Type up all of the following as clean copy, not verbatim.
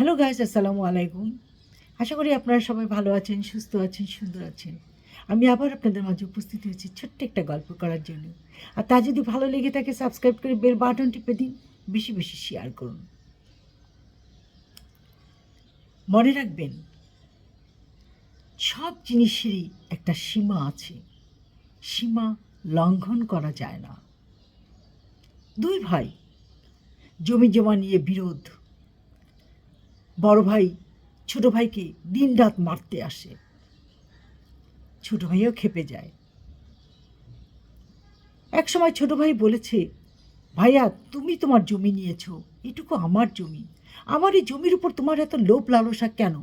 Hello guys, আসসালামু আলাইকুম। আশা করি আপনারা সবাই ভালো আছেন, সুস্থ আছেন, সুন্দর আছেন। আমি আবার আপনাদের মাঝে উপস্থিত হয়েছি ছোট্ট একটা গল্প করার জন্য। আর তা যদি ভালো লেগে থাকে সাবস্ক্রাইব করে বেল বাটন টিপে দিন, বেশি বেশি শেয়ার করুন। মনে রাখবেন, সব জিনিসেরই একটা সীমা আছে, সীমা লঙ্ঘন করা যায় না। দুই ভাই, জমি জমা নিয়ে বিরোধ। বড় ভাই ছোট ভাইকে দিনরাত মারতে আসে, ছোট ভাইও খেপে যায়। এক সময় ছোট ভাই বলেছে, ভাইয়া তুমি তোমার জমি নিয়েছো, এটুকু আমার জমি। আমার এই জমির উপর তোমার এত লোভ লালসা কেন?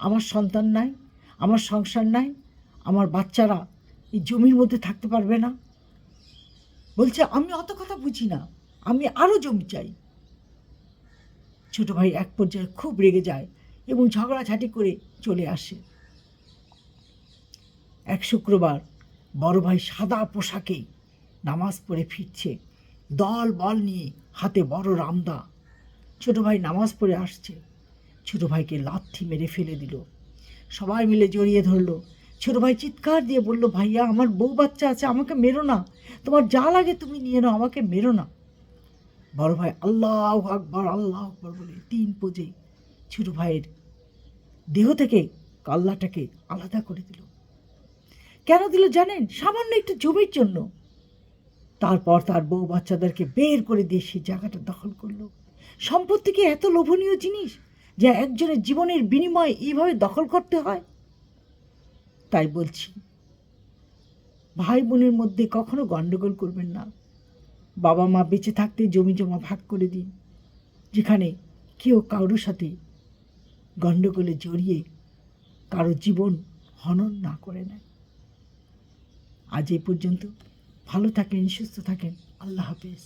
আমার সন্তান নাই, আমার সংসার নাই, আমার বাচ্চারা এই জমির মধ্যে থাকতে পারবে না? বলছে, আমি অত কথা বুঝি না, আমি আরও জমি চাই। ছোট ভাই এক পর্যায়ে খুব রেগে যায় এবং ঝগড়াঝাটি করে চলে আসে। এক শুক্রবার বড় ভাই সাদা পোশাকে নামাজ পড়ে ফিরছে, দল বল নিয়ে, হাতে বড় রামদা। ছোট ভাই নামাজ পড়ে আসছে, ছোট ভাইকে লাথি মেরে ফেলে দিল। সবাই মিলে জড়িয়ে ধরলো। ছোট ভাই চিৎকার দিয়ে বলল, ভাইয়া আমার বউ বাচ্চা আছে, আমাকে মেরো না, তোমার যা লাগে তুমি নিয়ে নাও, আমাকে মেরো না। বড় ভাই আল্লাহু আকবার আল্লাহু আকবার বলে 3 পোজে ছোট ভাইয়ের দেহ থেকে কাল্লাটাকে আলাদা করে দিল। কেন দিল জানেন? সামান্য একটু জমির জন্য। তারপর তার বউ বাচ্চাদেরকে বের করে দিয়ে সে জায়গাটা দখল করলো। সম্পত্তি কি এত লোভনীয় জিনিস যা একজনের জীবনের বিনিময়ে এইভাবে দখল করতে হয়? তাই বলছি, ভাই বোনের মধ্যে কখনো গণ্ডগোল করবেন না। বাবা মা বেঁচে থাকতে জমি জমা ভাগ করে দিন, যেখানে কেউ কারোর সাথে গণ্ডগোলে জড়িয়ে কারো জীবন হনন না করে নেয়। আজ এই পর্যন্ত। ভালো থাকেন, সুস্থ থাকেন। আল্লাহ হাফেজ।